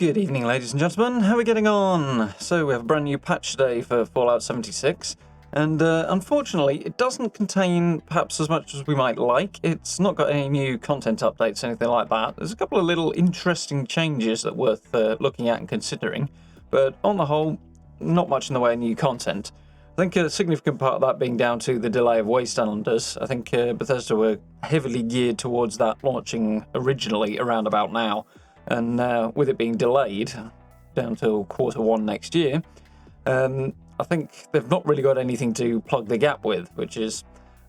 Good evening, ladies and gentlemen. How are we getting on? So we have a brand new patch today for Fallout 76, and unfortunately it doesn't contain perhaps as much as we might like. It's not got any new content updates, anything like that. There's a couple of little interesting changes that are worth looking at and considering, but on the whole, not much in the way of new content. I think a significant part of that being down to the delay of Wastelanders. I think Bethesda were heavily geared towards that launching originally around about now. And with it being delayed down till Q1 next year, I think they've not really got anything to plug the gap with, which is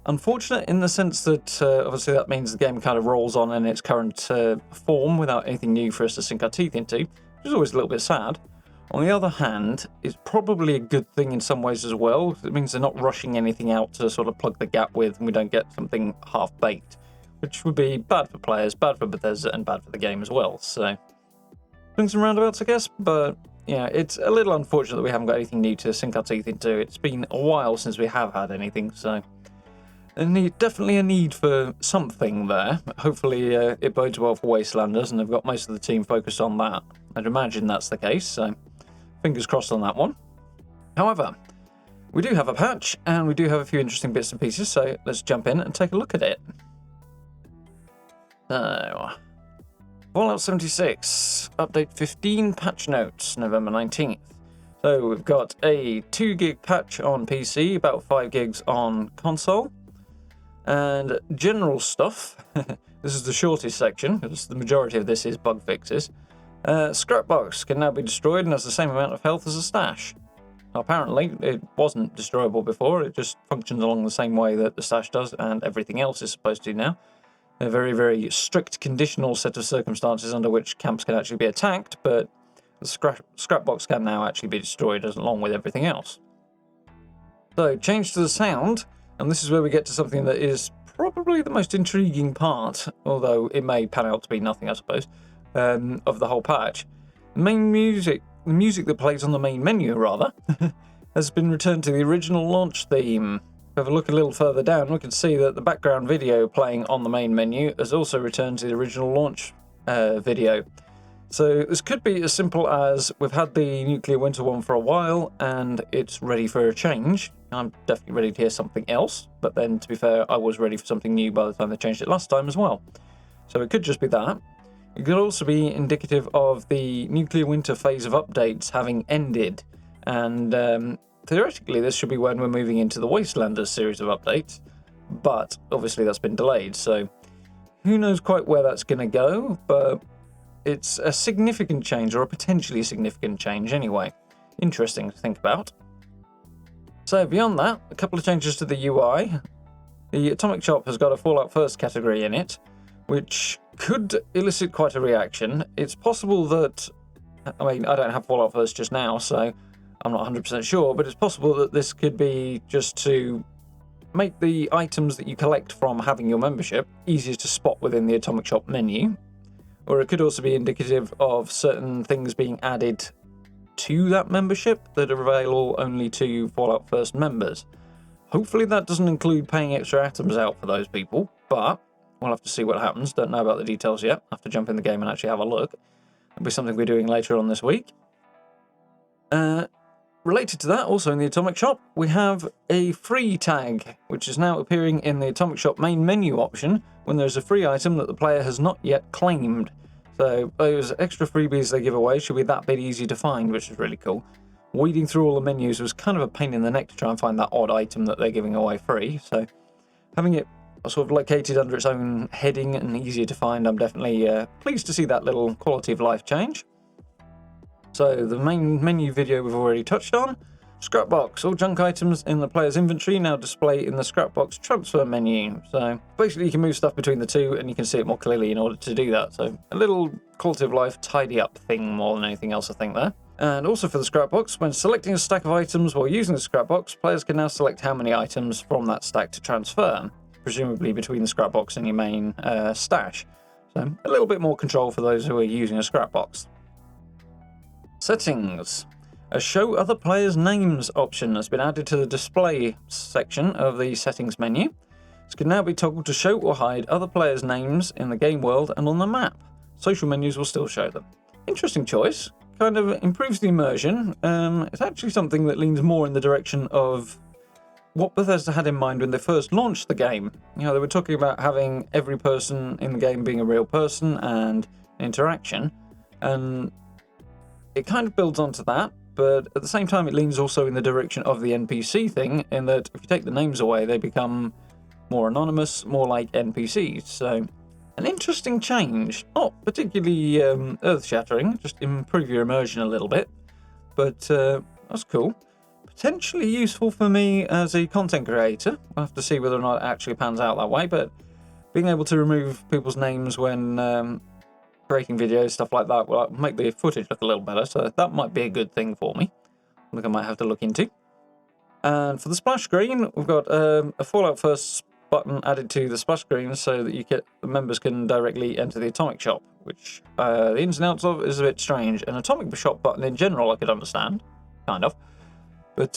unfortunate in the sense that obviously that means the game kind of rolls on in its current form without anything new for us to sink our teeth into, which is always a little bit sad. On the other hand, it's probably a good thing in some ways as well. It means they're not rushing anything out to sort of plug the gap with, and we don't get something half-baked, which would be bad for players, bad for Bethesda, and bad for the game as well. So, swings and roundabouts, I guess, but yeah, it's a little unfortunate that we haven't got anything new to sink our teeth into. It's been a while since we have had anything, so definitely a need for something there. Hopefully it bodes well for Wastelanders, and they've got most of the team focused on that. I'd imagine that's the case, so fingers crossed on that one. However, we do have a patch, and we do have a few interesting bits and pieces, so let's jump in and take a look at it. So, Fallout 76, Update 15 patch notes, November 19th. So we've got a 2 gig patch on PC, about 5 gigs on console, and general stuff. This is the shortest section, because the majority of this is bug fixes. Scrapbox can now be destroyed and has the same amount of health as a stash. Apparently, it wasn't destroyable before, it just functions along the same way that the stash does, and everything else is supposed to now. A very, very strict conditional set of circumstances under which camps can actually be attacked, but the scrapbox can now actually be destroyed along with everything else. So, change to the sound, and this is where we get to something that is probably the most intriguing part, although it may pan out to be nothing, I suppose, of the whole patch. The music that plays on the main menu, rather, has been returned to the original launch theme. If we have a look a little further down, we can see that the background video playing on the main menu has also returned to the original launch video. So this could be as simple as we've had the Nuclear Winter one for a while and it's ready for a change. I'm definitely ready to hear something else, but then to be fair, I was ready for something new by the time they changed it last time as well. So it could just be that. It could also be indicative of the Nuclear Winter phase of updates having ended, and theoretically, this should be when we're moving into the Wastelanders series of updates, but obviously that's been delayed, so who knows quite where that's going to go, but it's a significant change, or a potentially significant change anyway. Interesting to think about. So beyond that, a couple of changes to the UI. The Atomic Shop has got a Fallout First category in it, which could elicit quite a reaction. It's possible that, I mean, I don't have Fallout First just now, so I'm not 100% sure, but it's possible that this could be just to make the items that you collect from having your membership easier to spot within the Atomic Shop menu. Or it could also be indicative of certain things being added to that membership that are available only to Fallout First members. Hopefully that doesn't include paying extra atoms out for those people, but we'll have to see what happens. Don't know about the details yet. I'll have to jump in the game and actually have a look. It'll be something we're doing later on this week. Related to that, also in the Atomic Shop, we have a free tag, which is now appearing in the Atomic Shop main menu option when there's a free item that the player has not yet claimed. So those extra freebies they give away should be that bit easy to find, which is really cool. Weeding through all the menus was kind of a pain in the neck to try and find that odd item that they're giving away free, so having it sort of located under its own heading and easier to find, I'm definitely pleased to see that little quality of life change. So the main menu video we've already touched on. Scrapbox. All junk items in the player's inventory now display in the Scrapbox transfer menu. So basically you can move stuff between the two and you can see it more clearly in order to do that. So a little quality of life tidy up thing more than anything else, I think, there. And also for the Scrapbox, when selecting a stack of items while using the Scrapbox, players can now select how many items from that stack to transfer, presumably between the Scrapbox and your main stash. So a little bit more control for those who are using a Scrapbox. Settings. A Show Other Players' Names option has been added to the display section of the settings menu. This can now be toggled to show or hide other players' names in the game world and on the map. Social menus will still show them. Interesting choice. Kind of improves the immersion. It's actually something that leans more in the direction of what Bethesda had in mind when they first launched the game. You know, they were talking about having every person in the game being a real person and interaction, and it kind of builds onto that, but at the same time it leans also in the direction of the NPC thing, in that if you take the names away, they become more anonymous, more like NPCs. So, an interesting change. Not particularly earth-shattering, just improve your immersion a little bit, but that's cool. Potentially useful for me as a content creator. I'll have to see whether or not it actually pans out that way, but being able to remove people's names when creating videos, stuff like that, will make the footage look a little better, so that might be a good thing for me. I think I might have to look into. And for the splash screen, we've got a Fallout First button added to the splash screen so that the members can directly enter the Atomic Shop, which the ins and outs of is a bit strange. An Atomic Shop button in general I could understand, kind of. But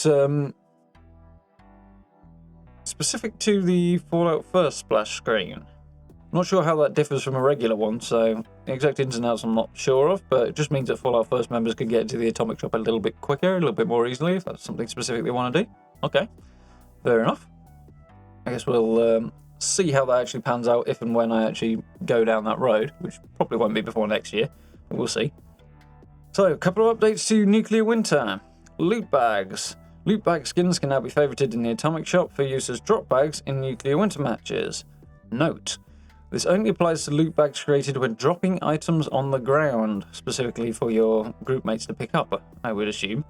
specific to the Fallout First splash screen, I'm not sure how that differs from a regular one, so the exact ins and outs I'm not sure of, but it just means that Fallout First members can get into the Atomic Shop a little bit quicker, a little bit more easily, if that's something specific they want to do. Okay, fair enough. I guess we'll see how that actually pans out if and when I actually go down that road, which probably won't be before next year, but we'll see. So, a couple of updates to Nuclear Winter. Loot bags. Loot bag skins can now be favorited in the Atomic Shop for use as drop bags in Nuclear Winter matches. Note: this only applies to loot bags created when dropping items on the ground, specifically for your group mates to pick up, I would assume.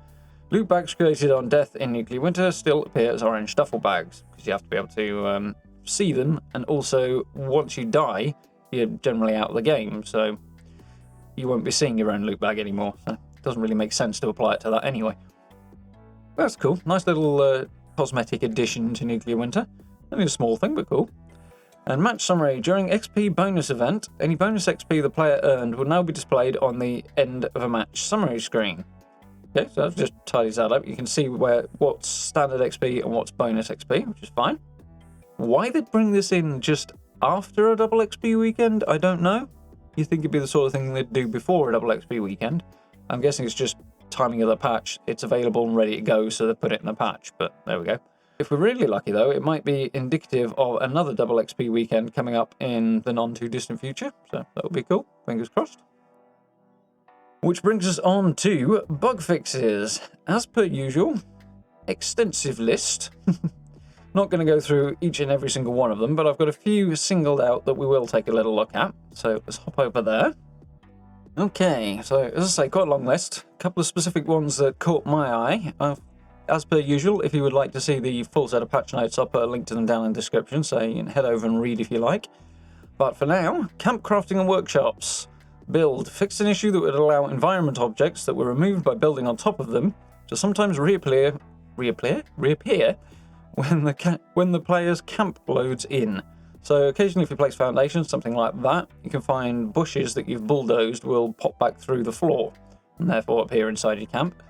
Loot bags created on death in Nuclear Winter still appear as orange duffel bags, because you have to be able to see them, and also, once you die, you're generally out of the game, so you won't be seeing your own loot bag anymore, so it doesn't really make sense to apply it to that anyway. That's cool. Nice little cosmetic addition to Nuclear Winter. Only a small thing, but cool. And match summary. During XP bonus event, any bonus XP the player earned will now be displayed on the end of a match summary screen. Okay, so that just tidies that up. You can see what's standard XP and what's bonus XP, which is fine. Why they bring this in just after a double XP weekend, I don't know. You think it'd be the sort of thing they'd do before a double XP weekend. I'm guessing it's just timing of the patch. It's available and ready to go, so they put it in a patch, but there we go. If we're really lucky, though, it might be indicative of another double XP weekend coming up in the non-too-distant future, so that would be cool. Fingers crossed. Which brings us on to bug fixes. As per usual, extensive list. Not going to go through each and every single one of them, but I've got a few singled out that we will take a little look at, so let's hop over there. Okay, so as I say, quite a long list. A couple of specific ones that caught my eye. As per usual, if you would like to see the full set of patch notes, I'll put a link to them down in the description, so you can head over and read if you like. But for now, camp crafting and workshops. Build fixed an issue that would allow environment objects that were removed by building on top of them to sometimes reappear when the player's camp loads in. So occasionally if you place foundations, something like that, you can find bushes that you've bulldozed will pop back through the floor and therefore appear inside your camp.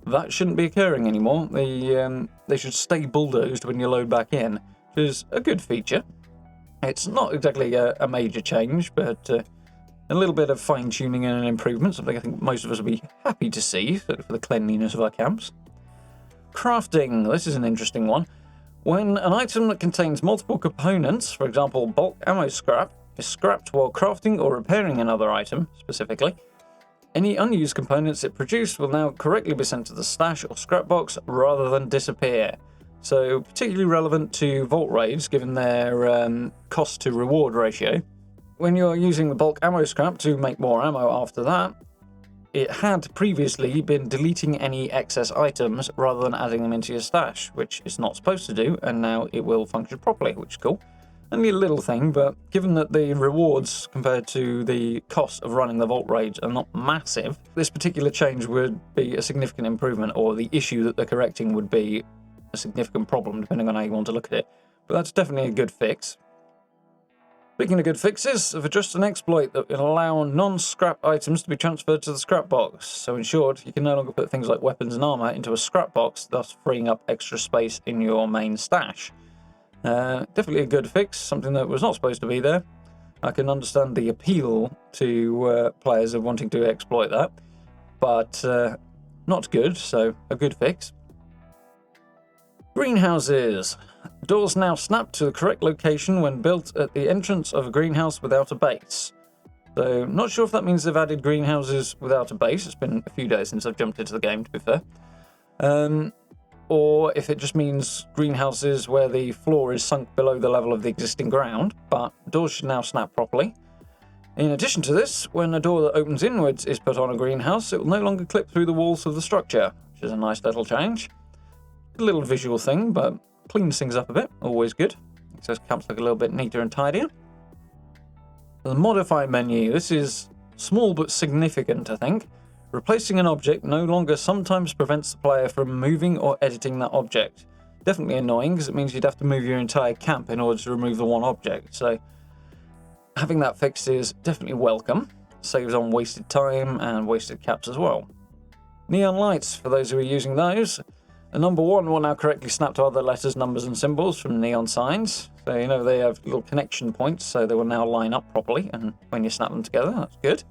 That shouldn't be occurring anymore. They should stay bulldozed when you load back in, which is a good feature. It's not exactly a major change, but a little bit of fine-tuning and an improvement, something I think most of us will be happy to see for the cleanliness of our camps. Crafting. This is an interesting one. When an item that contains multiple components, for example bulk ammo scrap, is scrapped while crafting or repairing another item, specifically, any unused components it produced will now correctly be sent to the stash or scrap box rather than disappear. So particularly relevant to vault raids given their cost to reward ratio. When you're using the bulk ammo scrap to make more ammo after that, it had previously been deleting any excess items rather than adding them into your stash, which it's not supposed to do, and now it will function properly, which is cool. Only a little thing, but given that the rewards compared to the cost of running the vault raids are not massive, this particular change would be a significant improvement, or the issue that they're correcting would be a significant problem, depending on how you want to look at it. But that's definitely a good fix. Speaking of good fixes, I've addressed an exploit that will allow non-scrap items to be transferred to the scrap box. So in short, you can no longer put things like weapons and armor into a scrap box, thus freeing up extra space in your main stash. Definitely a good fix, something that was not supposed to be there. I can understand the appeal to players of wanting to exploit that, but not good, so a good fix. Greenhouses. Doors now snap to the correct location when built at the entrance of a greenhouse without a base. So, not sure if that means they've added greenhouses without a base. It's been a few days since I've jumped into the game, to be fair. Or if it just means greenhouses where the floor is sunk below the level of the existing ground, but doors should now snap properly. In addition to this, when a door that opens inwards is put on a greenhouse, it will no longer clip through the walls of the structure, which is a nice little change. A little visual thing, but cleans things up a bit, always good. Makes those camps look a little bit neater and tidier. The modify menu, this is small but significant, I think. Replacing an object no longer sometimes prevents the player from moving or editing that object. Definitely annoying, because it means you'd have to move your entire camp in order to remove the one object, so having that fixed is definitely welcome. Saves on wasted time and wasted caps as well. Neon lights, for those who are using those. A number 1 will now correctly snap to other letters, numbers and symbols from neon signs. So you know they have little connection points, so they will now line up properly, and when you snap them together, that's good.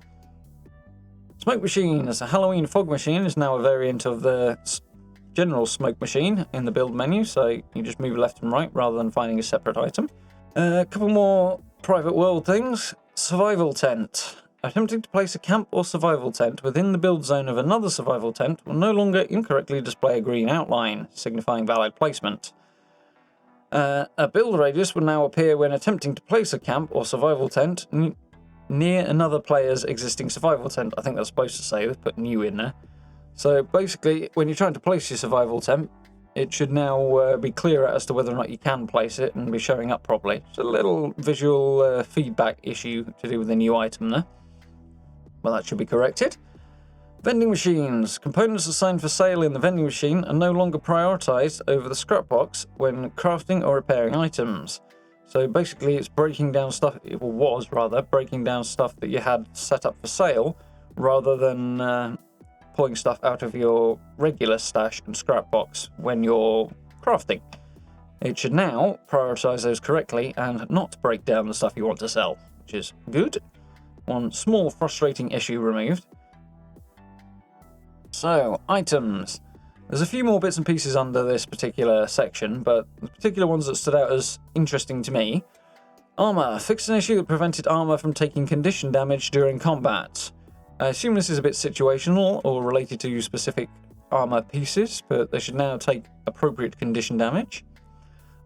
Smoke machines. A Halloween fog machine is now a variant of the general smoke machine in the build menu, so you just move left and right rather than finding a separate item. A couple more private world things. Survival tent. Attempting to place a camp or survival tent within the build zone of another survival tent will no longer incorrectly display a green outline, signifying valid placement. A build radius will now appear when attempting to place a camp or survival tent near another player's existing survival tent. I think that's supposed to say, they've put new in there. So basically, when you're trying to place your survival tent, it should now be clearer as to whether or not you can place it and be showing up properly. It's a little visual feedback issue to do with the new item there. Well, that should be corrected. Vending machines. Components assigned for sale in the vending machine are no longer prioritized over the scrap box when crafting or repairing items. So basically it's breaking down stuff, it was rather, breaking down stuff that you had set up for sale rather than pulling stuff out of your regular stash and scrap box when you're crafting. It should now prioritize those correctly and not break down the stuff you want to sell, which is good. One small frustrating issue removed. So, items. There's a few more bits and pieces under this particular section, but the particular ones that stood out as interesting to me. Armor. Fixed an issue that prevented armor from taking condition damage during combat. I assume this is a bit situational or related to specific armor pieces, but they should now take appropriate condition damage.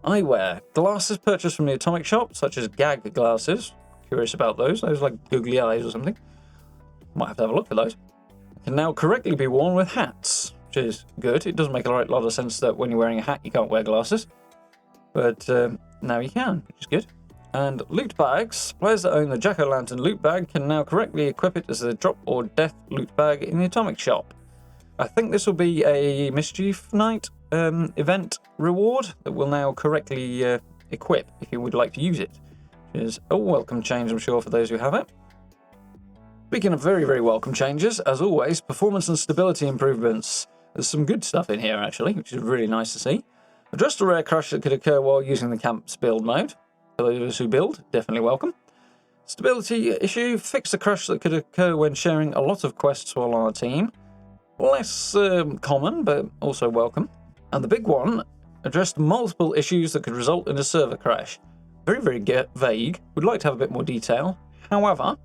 Eyewear. Glasses purchased from the atomic shop, such as gag glasses. Curious about those. Those like googly eyes or something. Might have to have a look for those. Can now correctly be worn with hats, which is good. It doesn't make a lot of sense that when you're wearing a hat you can't wear glasses, but now you can, which is good. And loot bags. Players that own the Jack-o'-lantern loot bag can now correctly equip it as a drop or death loot bag in the atomic shop. I think this will be a Mischief Night event reward that will now correctly equip if you would like to use it. Which is a welcome change, I'm sure, for those who have it. Speaking of very, very welcome changes, as always, performance and stability improvements. There's some good stuff in here, actually, which is really nice to see. Addressed a rare crash that could occur while using the camp's build mode. For those who build, definitely welcome. Stability issue, fix a crash that could occur when sharing a lot of quests while on a team. Less common, but also welcome. And the big one, addressed multiple issues that could result in a server crash. Very, very vague. Would like to have a bit more detail. However,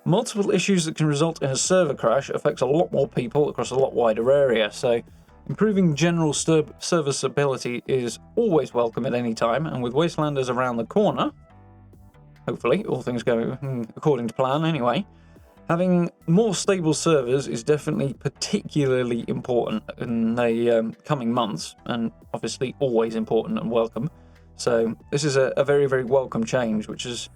multiple issues that can result in a server crash affects a lot more people across a lot wider area, so improving general server stability is always welcome at any time, and with Wastelanders around the corner, hopefully, all things go according to plan anyway, having more stable servers is definitely particularly important in the coming months, and obviously always important and welcome. So this is a very, very welcome change, which is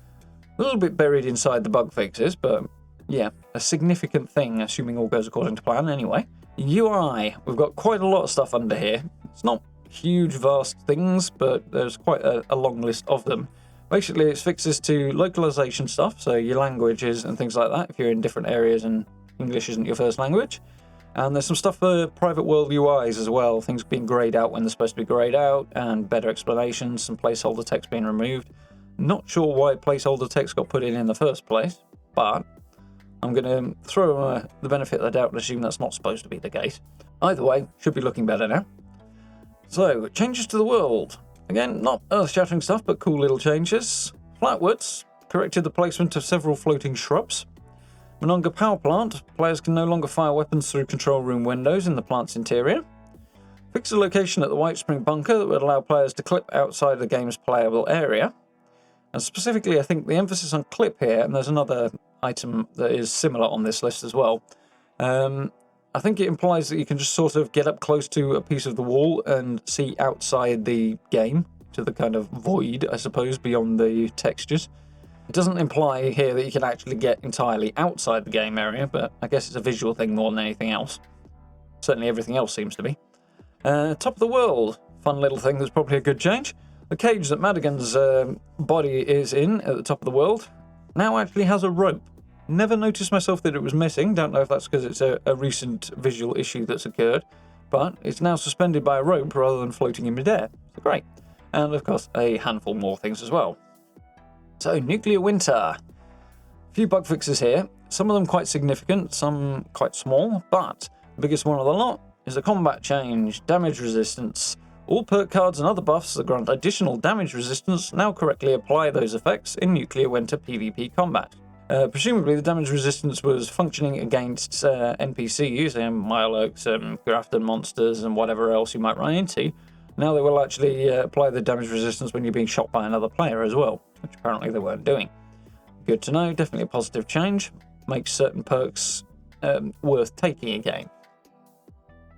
a little bit buried inside the bug fixes, but yeah, a significant thing, assuming all goes according to plan anyway. UI, we've got quite a lot of stuff under here. It's not huge, vast things, but there's quite a long list of them. Basically, it's fixes to localization stuff, so your languages and things like that, if you're in different areas and English isn't your first language. And there's some stuff for private world UIs as well, things being grayed out when they're supposed to be grayed out, and better explanations, some placeholder text being removed. Not sure why placeholder text got put in the first place, but I'm going to throw the benefit of the doubt and assume that's not supposed to be the case. Either way, should be looking better now. So, changes to the world. Again, not earth-shattering stuff, but cool little changes. Flatwoods corrected the placement of several floating shrubs. Mononga Power Plant. Players can no longer fire weapons through control room windows in the plant's interior. Fixed the location at the White Spring Bunker that would allow players to clip outside the game's playable area. And specifically, I think the emphasis on clip here, and there's another item that is similar on this list as well. I think it implies that you can just sort of get up close to a piece of the wall and see outside the game, to the kind of void, I suppose, beyond the textures. It doesn't imply here that you can actually get entirely outside the game area, but I guess it's a visual thing more than anything else. Certainly everything else seems to be. Top of the world. Fun little thing that's probably a good change. The cage that Madigan's body is in at the top of the world now actually has a rope. Never noticed myself that it was missing. Don't know if that's because it's a recent visual issue that's occurred. But it's now suspended by a rope rather than floating in midair. So great. And of course, a handful more things as well. So, nuclear winter. A few bug fixes here. Some of them quite significant, some quite small. But the biggest one of the lot is the combat change. Damage resistance. All perk cards and other buffs that grant additional damage resistance now correctly apply those effects in nuclear winter PvP combat. Presumably the damage resistance was functioning against NPCs, Mirelurks, Grafton monsters and whatever else you might run into. Now they will actually apply the damage resistance when you're being shot by another player as well, which apparently they weren't doing. Good to know, definitely a positive change. Makes certain perks worth taking again.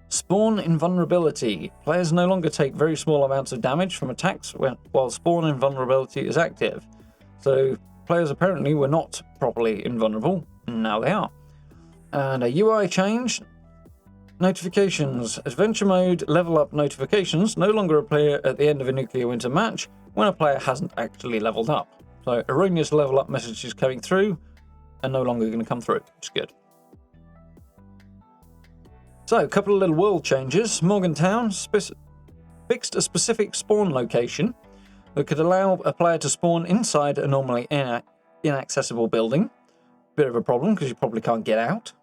Spawn invulnerability. Players no longer take very small amounts of damage from attacks while spawn invulnerability is active. So players apparently were not properly invulnerable, now they are. And a UI change. Notifications. Adventure mode level up notifications no longer appear at the end of a nuclear winter match when a player hasn't actually leveled up. So erroneous level up messages coming through are no longer going to come through, which is good. So, a couple of little world changes. Morgantown fixed a specific spawn location that could allow a player to spawn inside a normally inaccessible building. Bit of a problem because you probably can't get out.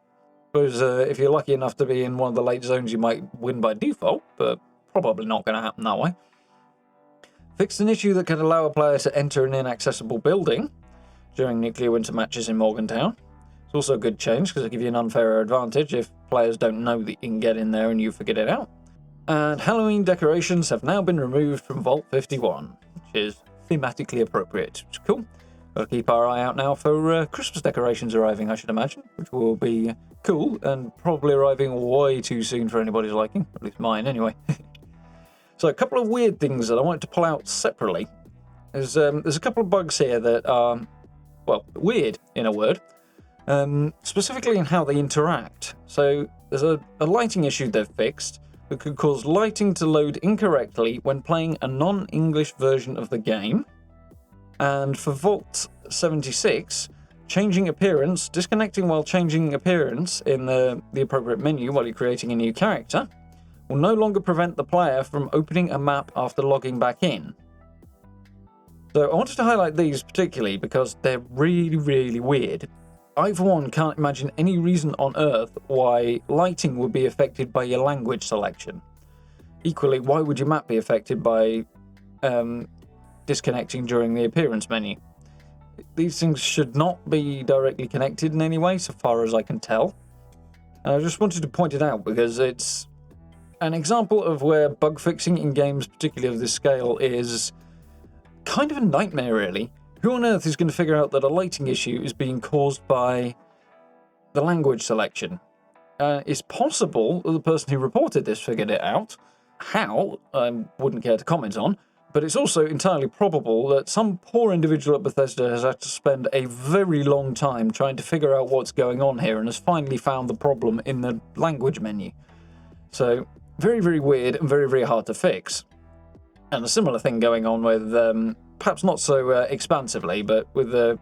Suppose if you're lucky enough to be in one of the late zones, you might win by default, but probably not going to happen that way. Fixed an issue that could allow a player to enter an inaccessible building during nuclear winter matches in Morgantown. It's also a good change because it'll give you an unfair advantage if players don't know that you can get in there and you figured it out. And Halloween decorations have now been removed from Vault 51, which is thematically appropriate. Which is cool. Got to keep our eye out now for Christmas decorations arriving, I should imagine, which will be cool and probably arriving way too soon for anybody's liking, at least mine anyway. So a couple of weird things that I wanted to pull out separately. There's a couple of bugs here that are, well, weird in a word. Specifically in how they interact. So there's a lighting issue they've fixed that could cause lighting to load incorrectly when playing a non-English version of the game. And for Vault 76, changing appearance, disconnecting while changing appearance in the appropriate menu while you're creating a new character, will no longer prevent the player from opening a map after logging back in. So I wanted to highlight these particularly because they're really, really weird. I, for one, can't imagine any reason on Earth why lighting would be affected by your language selection. Equally, why would your map be affected by disconnecting during the appearance menu? These things should not be directly connected in any way, so far as I can tell. And I just wanted to point it out because it's an example of where bug fixing in games, particularly of this scale, is kind of a nightmare, really. Who on earth is going to figure out that a lighting issue is being caused by the language selection? It's possible that the person who reported this figured it out. How? I wouldn't care to comment on. But it's also entirely probable that some poor individual at Bethesda has had to spend a very long time trying to figure out what's going on here and has finally found the problem in the language menu. So, very, very weird and very, very hard to fix. And a similar thing going on with, perhaps not so expansively, but with the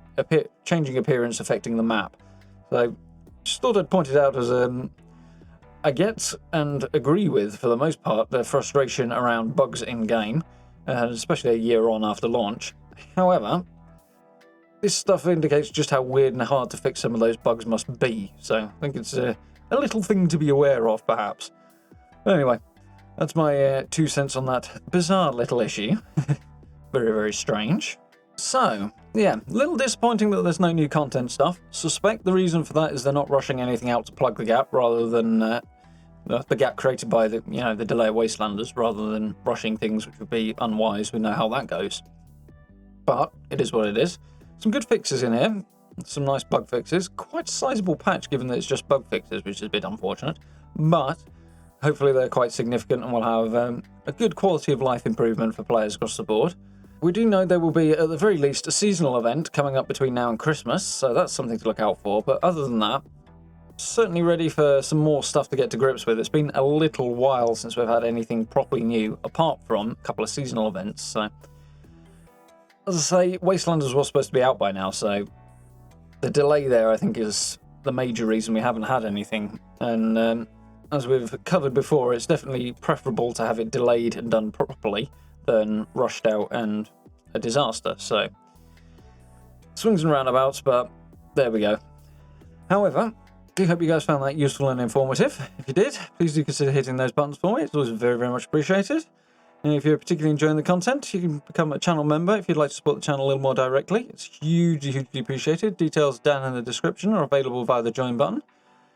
changing appearance affecting the map. So, just thought I'd point it out as I get and agree with, for the most part, the frustration around bugs in-game, especially a year on after launch. However, this stuff indicates just how weird and hard to fix some of those bugs must be, so I think it's a little thing to be aware of, perhaps. But anyway, that's my 2 cents on that bizarre little issue. Very, very strange. So, yeah, a little disappointing that there's no new content stuff. Suspect the reason for that is they're not rushing anything out to plug the gap, rather than the gap created by the delay of Wastelanders, rather than rushing things, which would be unwise. We know how that goes. But it is what it is. Some good fixes in here. Some nice bug fixes. Quite a sizable patch, given that it's just bug fixes, which is a bit unfortunate. But hopefully they're quite significant and will have a good quality of life improvement for players across the board. We do know there will be, at the very least, a seasonal event coming up between now and Christmas, so that's something to look out for. But other than that, certainly ready for some more stuff to get to grips with. It's been a little while since we've had anything properly new, apart from a couple of seasonal events. So, as I say, Wastelanders was supposed to be out by now, so the delay there, I think, is the major reason we haven't had anything. And as we've covered before, it's definitely preferable to have it delayed and done properly than rushed out and a disaster. So, swings and roundabouts, but there we go. However, do hope you guys found that useful and informative. If you did, please do consider hitting those buttons for me. It's always very, very much appreciated. And if you're particularly enjoying the content, you can become a channel member if you'd like to support the channel a little more directly. It's hugely, hugely appreciated. Details down in the description are available via the join button.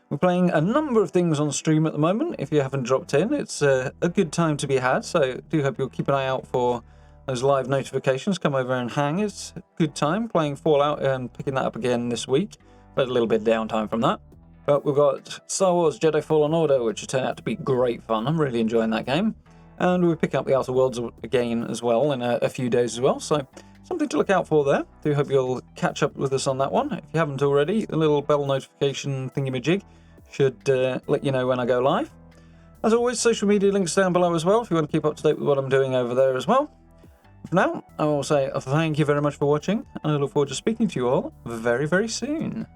We're playing a number of things on stream at the moment. If you haven't dropped in, it's a good time to be had, so do hope you'll keep an eye out for those live notifications. Come over and hang. It's a good time playing Fallout and picking that up again this week. But a little bit of downtime from that. But we've got Star Wars Jedi Fallen Order, which has turned out to be great fun. I'm really enjoying that game. And we're picking up the Outer Worlds again as well in a few days as well, so something to look out for there. Do hope you'll catch up with us on that one. If you haven't already, the little bell notification thingamajig should let you know when I go live. As always, social media links down below as well if you want to keep up to date with what I'm doing over there as well. For now, I will say thank you very much for watching, and I look forward to speaking to you all very, very soon.